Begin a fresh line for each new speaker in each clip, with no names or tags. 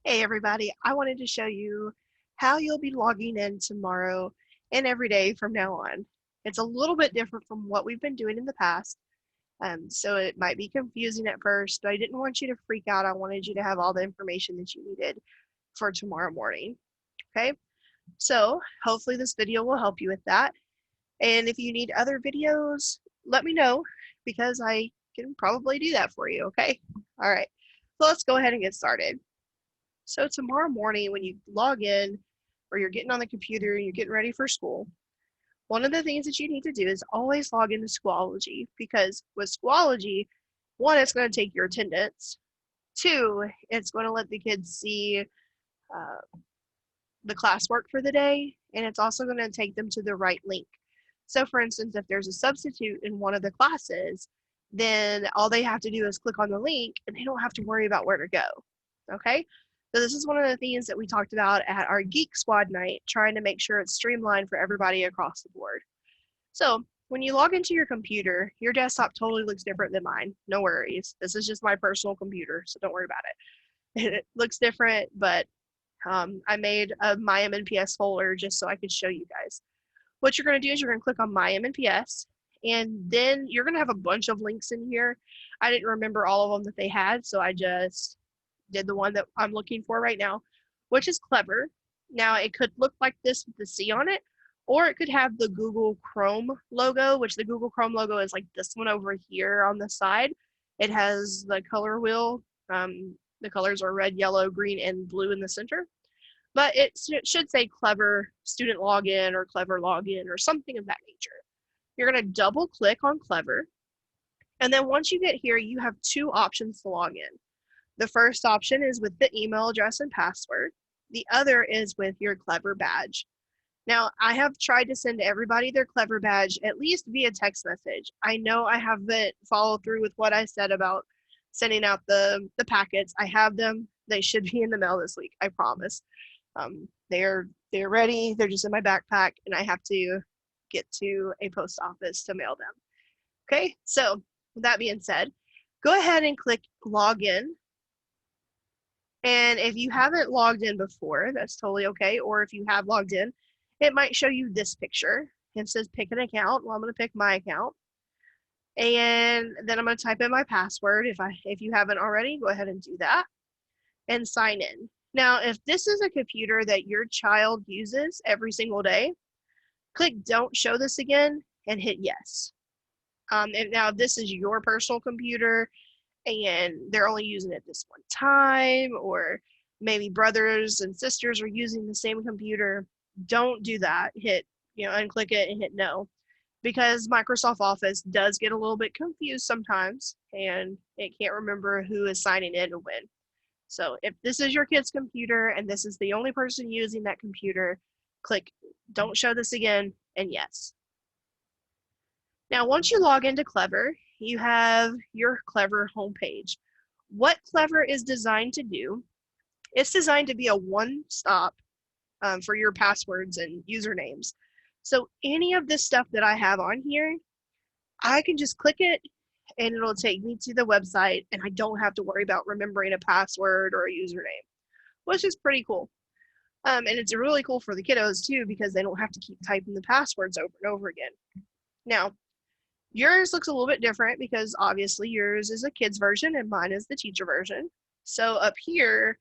Hey everybody, I wanted to show you how you'll be logging in tomorrow and every day from now on. It's a little bit different from what we've been doing in the past, so it might be confusing at first, but I didn't want you to freak out. I wanted you to have all the information that you needed for tomorrow morning. Okay, so hopefully this video will help you with that. And if you need other videos, let me know because I can probably do that for you. Okay, all right, so let's go ahead and get started. So tomorrow morning when you log in or you're getting on the computer and you're getting ready for school, one of the things that you need to do is always log into Schoology because with Schoology, one, it's going to take your attendance. Two, it's going to let the kids see uh, the classwork for the day, and it's also going to take them to the right link. So for instance, if there's a substitute in one of the classes, then all they have to do is click on the link and they don't have to worry about where to go. Okay? So this is one of the things that we talked about at our Geek Squad night, trying to make sure it's streamlined for everybody across the board. So when you log into your computer, your desktop totally looks different than mine. No worries. This is just my personal computer, so don't worry about it. It looks different, but I made a My MNPS folder just so I could show you guys. What you're going to do is you're going to click on My MNPS, and then you're going to have a bunch of links in here. I didn't remember all of them that they had, so I just did the one that I'm looking for right now, which is Clever. Now, it could look like this with the C on it, or it could have the Google Chrome logo, which the Google Chrome logo is like this one over here on the side. It has the color wheel. The colors are red, yellow, green, and blue in the center. But it should say Clever Student Login or Clever Login or something of that nature. You're going to double click on Clever. And then once you get here, you have two options to log in. The first option is with the email address and password. The other is with your Clever badge. Now, I have tried to send everybody their Clever badge at least via text message. I know I haven't followed through with what I said about sending out the packets. I have them. They should be in the mail this week, I promise. They're ready. They're just in my backpack, and I have to get to a post office to mail them. Okay, so with that being said, go ahead and click login. And if you haven't logged in before, that's totally okay. Or if you have logged in, it might show you this picture. It says pick an account. Well, I'm going to pick my account. And then I'm going to type in my password. If you haven't already, go ahead and do that and sign in. Now, if this is a computer that your child uses every single day, click don't show this again and hit yes. And now if this is your personal computer and they're only using it this one time, or maybe brothers and sisters are using the same computer, don't do that. Unclick it and hit no, because Microsoft Office does get a little bit confused sometimes and it can't remember who is signing in and when. So if this is your kid's computer and this is the only person using that computer, click don't show this again and yes. Now, once you log into Clever, you have your Clever homepage. What Clever is designed to do, it's designed to be a one-stop for your passwords and usernames. So any of this stuff that I have on here, I can just click it and it'll take me to the website and I don't have to worry about remembering a password or a username, which is pretty cool. And it's really cool for the kiddos too because they don't have to keep typing the passwords over and over again. Now, yours looks a little bit different because obviously yours is a kid's version and mine is the teacher version. So up here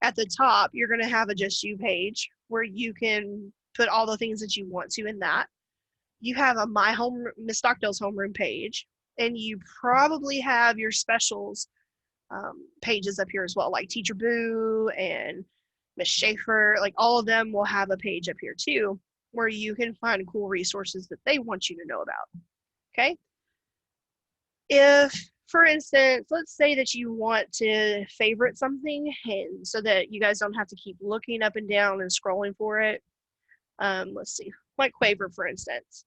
at the top, you're going to have a Just You page where you can put all the things that you want to in that. You have a Miss Stockdale's homeroom page, and you probably have your specials pages up here as well, like Teacher Boo and Miss Schaefer. Like all of them will have a page up here too, where you can find cool resources that they want you to know about. Okay. If, for instance, let's say that you want to favorite something and so that you guys don't have to keep looking up and down and scrolling for it. Let's see, like Quaver, for instance.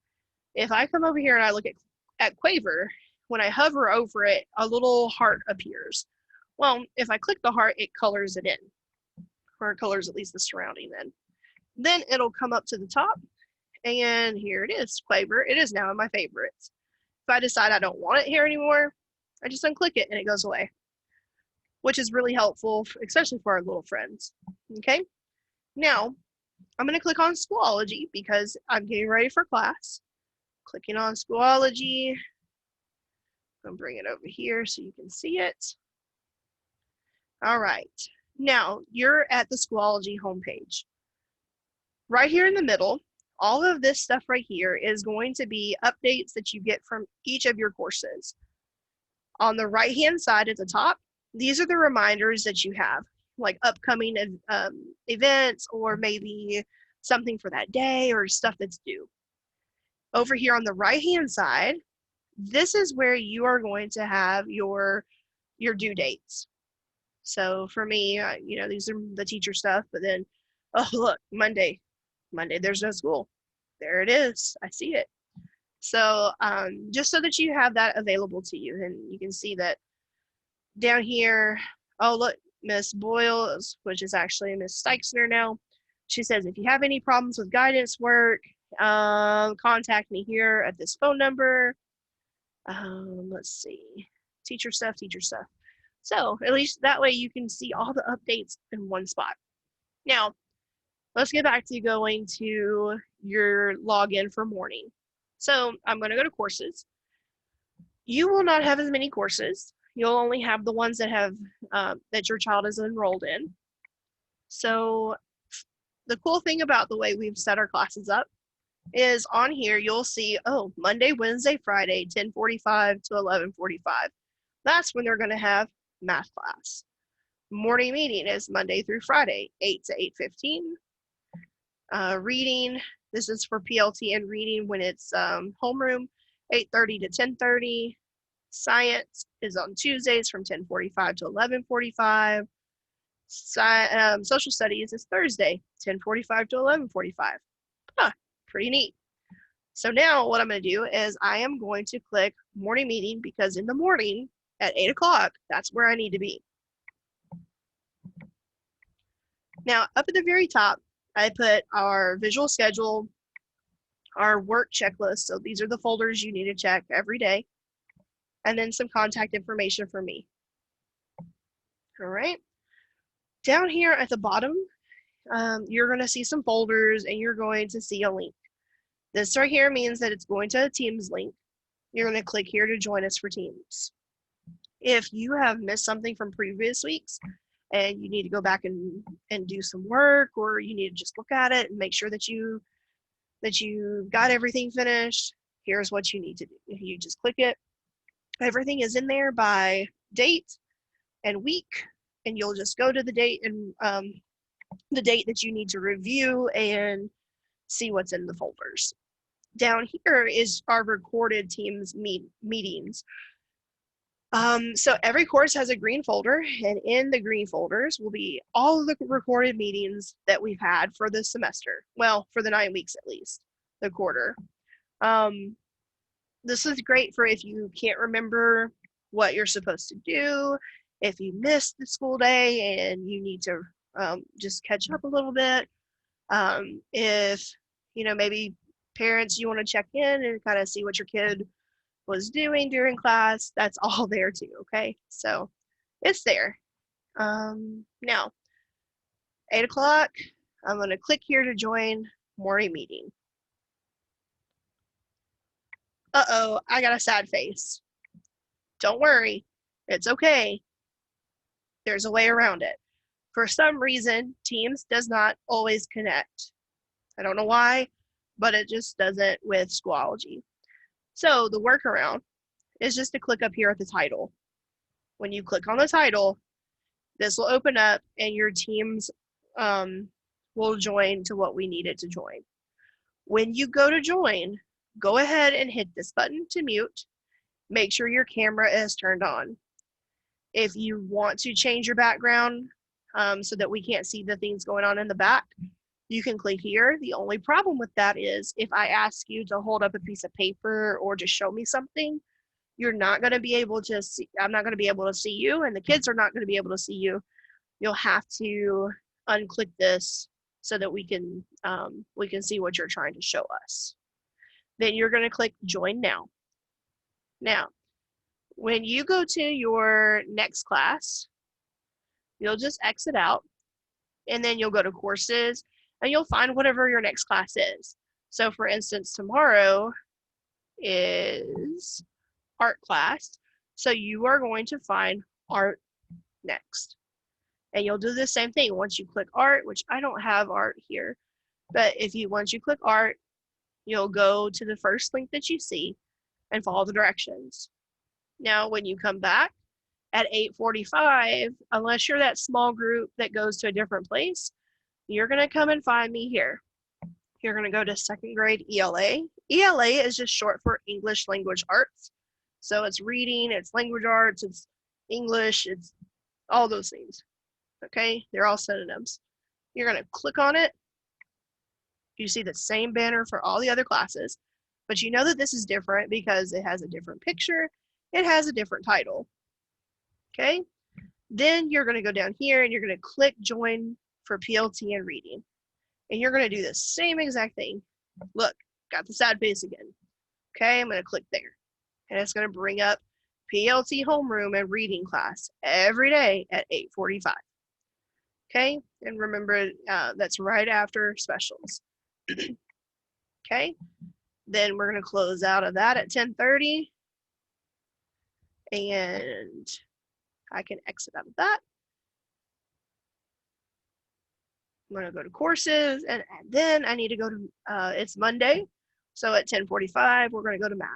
If I come over here and I look at Quaver, when I hover over it, a little heart appears. Well, if I click the heart, it colors it in, or it colors at least the surrounding then. Then it'll come up to the top, and here it is, Quaver. It is now in my favorites. If I decide I don't want it here anymore, I just unclick it and it goes away. which is really helpful, especially for our little friends. Okay, now I'm going to click on Schoology because I'm getting ready for class. Clicking on Schoology. I'm going to bring it over here so you can see it. All right, now you're at the Schoology homepage. Right here in the middle, all of this stuff right here is going to be updates that you get from each of your courses. On the right-hand side at the top, these are the reminders that you have, like upcoming events or maybe something for that day or stuff that's due. Over here on the right-hand side, this is where you are going to have your due dates. So for me, these are the teacher stuff, but then, oh, look, Monday, there's no school. There it is. I see it. So just so that you have that available to you, and you can see that down here, oh, look, Miss Boyle, which is actually Miss Steixner now, she says, if you have any problems with guidance work, contact me here at this phone number. Let's see, teacher stuff. So at least that way you can see all the updates in one spot. Now, let's get back to going to your login for morning. So I'm going to go to courses. You will not have as many courses. You'll only have the ones that have that your child is enrolled in. So the cool thing about the way we've set our classes up is on here you'll see, oh, Monday, Wednesday, Friday, 10:45 to 11:45. That's when they're going to have math class. Morning meeting is Monday through Friday, 8 to 8:15. Reading, this is for PLT and reading when it's homeroom, 8:30 to 10:30. Science is on Tuesdays from 10:45 to 11:45. Social studies is Thursday, 10:45 to 11:45. Pretty neat. So now what I'm going to do is I am going to click morning meeting because in the morning at 8 o'clock, that's where I need to be. Now, up at the very top, I put our visual schedule, our work checklist. So these are the folders you need to check every day. And then some contact information for me. All right. Down here at the bottom, you're going to see some folders and you're going to see a link. This right here means that it's going to a Teams link. You're going to click here to join us for Teams. If you have missed something from previous weeks and you need to go back and do some work, or you need to just look at it and make sure that you got everything finished, here's what you need to do. You just click it. Everything is in there by date and week, and you'll just go to the date and the date that you need to review and see what's in the folders. Down here is our recorded Teams meetings. So every course has a green folder, and in the green folders will be all of the recorded meetings that we've had for the semester. Well, for the 9 weeks at least, the quarter. This is great for if you can't remember what you're supposed to do, if you missed the school day and you need to just catch up a little bit. If, maybe parents, you want to check in and kind of see what your kid was doing during class, that's all there too, okay? So it's there. Now, 8 o'clock, I'm going to click here to join morning meeting. Uh-oh, I got a sad face. Don't worry, it's okay. There's a way around it. For some reason, Teams does not always connect. I don't know why, but it just doesn't with Schoology. So the workaround is just to click up here at the title. When you click on the title, this will open up and your Teams will join to what we need it to join. When you go to join, go ahead and hit this button to mute. Make sure your camera is turned on. If you want to change your background so that we can't see the things going on in the back, you can click here. The only problem with that is if I ask you to hold up a piece of paper or to show me something, you're not going to be able to see, I'm not going to be able to see you, and the kids are not going to be able to see you. You'll have to unclick this so that we can see what you're trying to show us. Then you're going to click join now. Now, when you go to your next class, You'll just exit out, and then you'll go to courses, and you'll find whatever your next class is. So for instance, tomorrow is art class. So you are going to find art next. And you'll do the same thing. Once you click art, which I don't have art here, but once you click art, you'll go to the first link that you see and follow the directions. Now, when you come back at 8:45, unless you're that small group that goes to a different place, you're going to come and find me here. You're going to go to second grade ELA. ELA is just short for English Language Arts. So it's reading, it's language arts, it's English, it's all those things. Okay, they're all synonyms. You're going to click on it. You see the same banner for all the other classes, but you know that this is different because it has a different picture, it has a different title. Okay, then you're going to go down here and you're going to click join for PLT and reading. And you're going to do the same exact thing. Look, got the sad face again. Okay, I'm going to click there. And it's going to bring up PLT homeroom and reading class every day at 8:45. Okay, and remember that's right after specials. Okay, then we're going to close out of that at 10:30. And I can exit out of that. I'm going to go to courses, and then I need to go to, it's Monday. So at 10:45, we're going to go to math.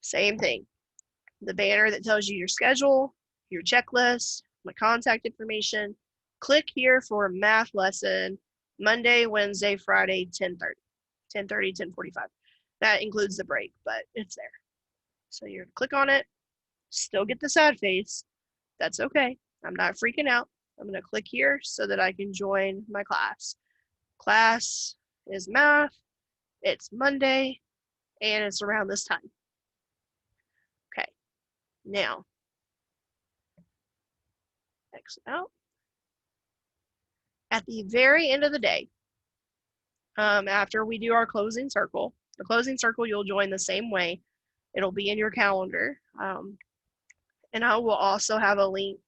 Same thing. The banner that tells you your schedule, your checklist, my contact information. Click here for math lesson, Monday, Wednesday, Friday, 10:30. 10:30, 10:45. That includes the break, but it's there. So you're going to click on it, still get the sad face. That's okay. I'm not freaking out. I'm going to click here so that I can join my class. Class is math. It's Monday, and it's around this time. Okay, now, exit out. At the very end of the day, after we do our closing circle, the closing circle you'll join the same way. It'll be in your calendar. And I will also have a link.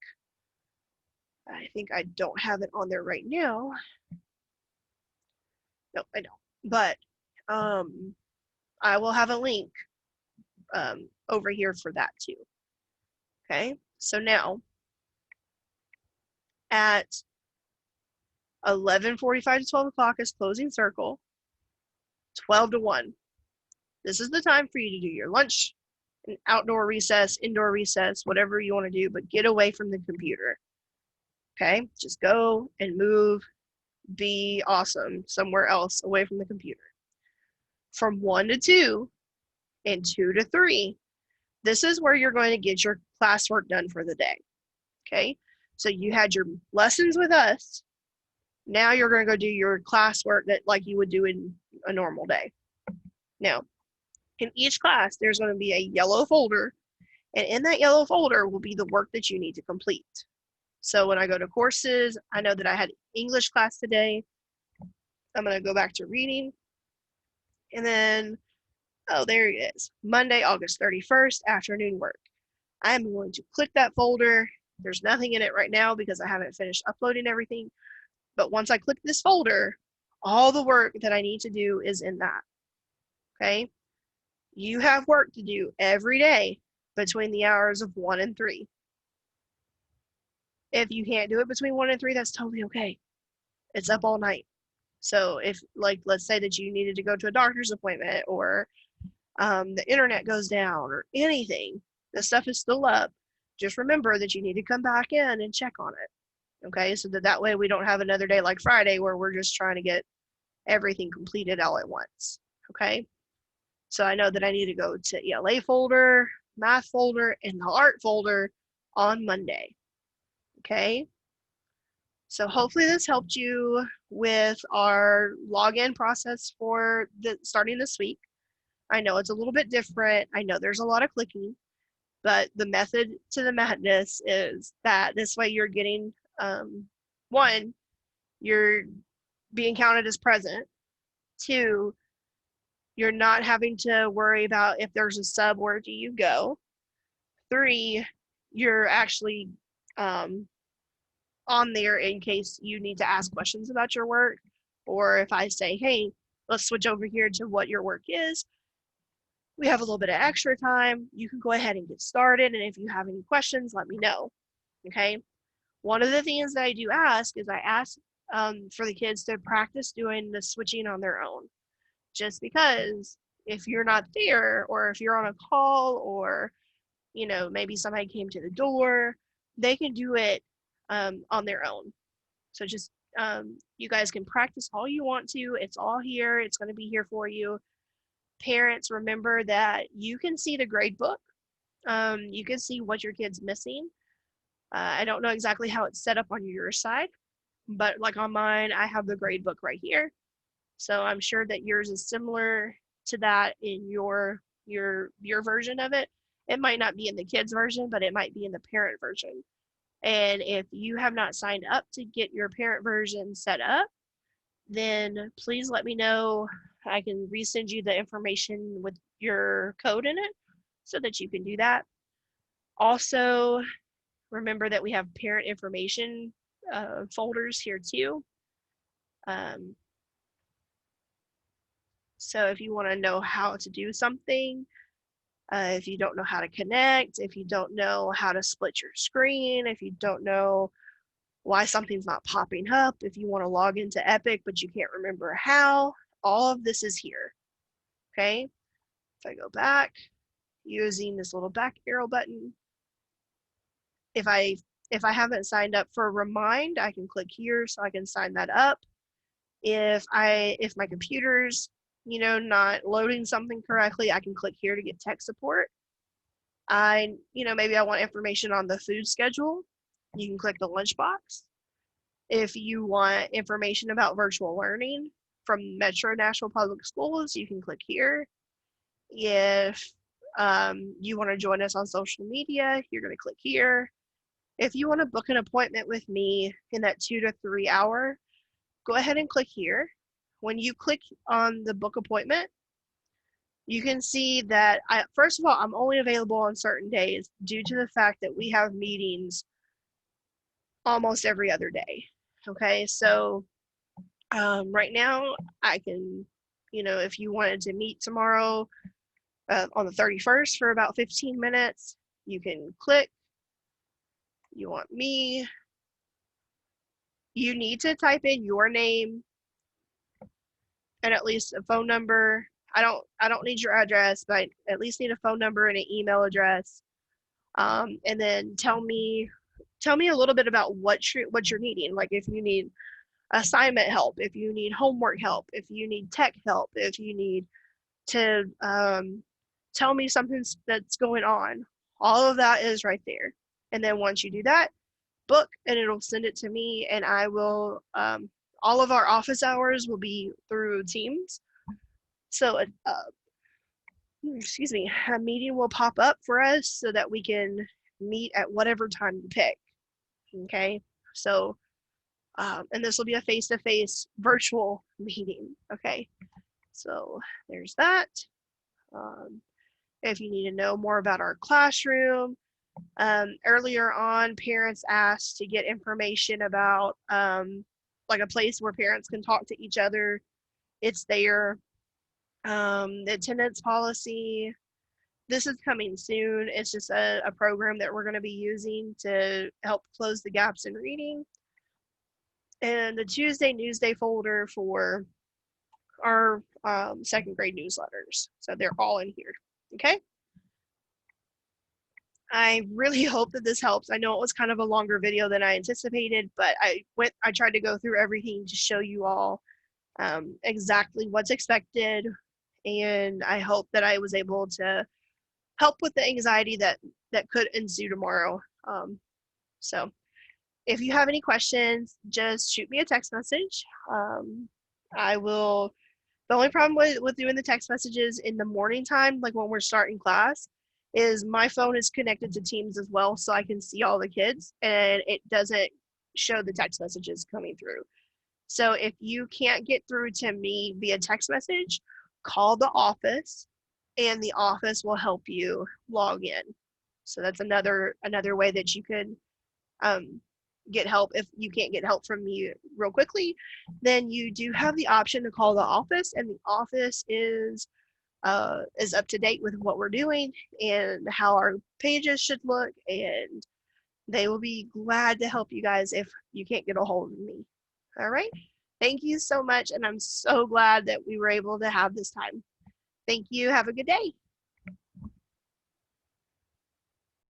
I think I don't have it on there right now. No, I don't. But I will have a link over here for that too. Okay, so now at 11:45 to 12 o'clock is closing circle. 12 to 1. This is the time for you to do your lunch, an outdoor recess, indoor recess, whatever you want to do, but get away from the computer. Okay, just go and move, be awesome somewhere else away from the computer. From 1 to 2 and 2 to 3, this is where you're going to get your classwork done for the day. Okay, so you had your lessons with us. Now you're going to go do your classwork that like you would do in a normal day. Now, in each class, there's going to be a yellow folder, and in that yellow folder will be the work that you need to complete. So when I go to courses, I know that I had English class today. I'm going to go back to reading. And then, oh, there it is. Monday, August 31st, afternoon work. I'm going to click that folder. There's nothing in it right now because I haven't finished uploading everything. But once I click this folder, all the work that I need to do is in that. Okay? You have work to do every day between the hours of 1 and 3. If you can't do it between 1 and 3, that's totally okay. It's up all night. So if, like, let's say that you needed to go to a doctor's appointment or the internet goes down or anything, the stuff is still up. Just remember that you need to come back in and check on it. Okay, so that way we don't have another day like Friday where we're just trying to get everything completed all at once. Okay, so I know that I need to go to ELA folder, math folder, and the art folder on Monday. Okay, so hopefully this helped you with our login process for starting this week. I know it's a little bit different. I know there's a lot of clicking, but the method to the madness is that this way you're getting, one, you're being counted as present. 2, you're not having to worry about if there's a sub, where do you go. 3, you're actually um, on there in case you need to ask questions about your work. Or if I say, hey, let's switch over here to what your work is, we have a little bit of extra time. You can go ahead and get started. And if you have any questions, let me know. Okay. One of the things that I do ask is I ask for the kids to practice doing the switching on their own. Just because if you're not there, or if you're on a call, or maybe somebody came to the door, they can do it on their own. So just you guys can practice all you want to. It's all here. It's going to be here for you. Parents, remember that you can see the grade book. You can see what your kid's missing. I don't know exactly how it's set up on your side, but like on mine, I have the grade book right here. So I'm sure that yours is similar to that in your version of it. It might not be in the kids version, but it might be in the parent version. And if you have not signed up to get your parent version set up, then please let me know. I can resend you the information with your code in it so that you can do that. Also, remember that we have parent information folders here too. So if you want to know how to do something, if you don't know how to connect, if you don't know how to split your screen, if you don't know why something's not popping up, if you want to log into Epic but you can't remember how, all of this is here. Okay, if I go back using this little back arrow button, if I haven't signed up for Remind, I can click here so I can sign that up. If my computer's not loading something correctly, I can click here to get tech support. Maybe I want information on the food schedule. You can click the lunchbox. If you want information about virtual learning from Metro Nashville Public Schools, you can click here. If you want to join us on social media, you're going to click here. If you want to book an appointment with me in that 2 to 3 hour, go ahead and click here. When you click on the book appointment, you can see that first of all, I'm only available on certain days due to the fact that we have meetings almost every other day. Okay, so right now I can, if you wanted to meet tomorrow on the 31st for about 15 minutes, you can click. You want me. You need to type in your name and at least a phone number. I don't need your address, but I at least need a phone number and an email address. And then tell me a little bit about what you're needing. Like if you need assignment help, if you need homework help, if you need tech help, if you need to tell me something that's going on. All of that is right there. And then once you do that, book, and it'll send it to me, and I will all of our office hours will be through Teams. So excuse me, a meeting will pop up for us so that we can meet at whatever time you pick. Okay, so and this will be a face-to-face virtual meeting. Okay, so there's that. If you need to know more about our classroom, earlier on, parents asked to get information about like a place where parents can talk to each other. It's there. The attendance policy, this is coming soon. It's just a program that we're going to be using to help close the gaps in reading. And the Tuesday Newsday folder for our second grade newsletters. So they're all in here. Okay. I really hope that this helps. I know it was kind of a longer video than I anticipated, but I tried to go through everything to show you all exactly what's expected. And I hope that I was able to help with the anxiety that could ensue tomorrow. So if you have any questions, just shoot me a text message. I will. The only problem with doing the text messages in the morning time, like when we're starting class, is my phone is connected to Teams as well, so I can see all the kids, and it doesn't show the text messages coming through. So if you can't get through to me via text message, call the office, and the office will help you log in. So that's another way that you could get help. If you can't get help from me real quickly, then you do have the option to call the office, and the office is up to date with what we're doing and how our pages should look, and they will be glad to help you guys if you can't get a hold of me. All right. Thank you so much, and I'm so glad that we were able to have this time. Thank you. Have a good day.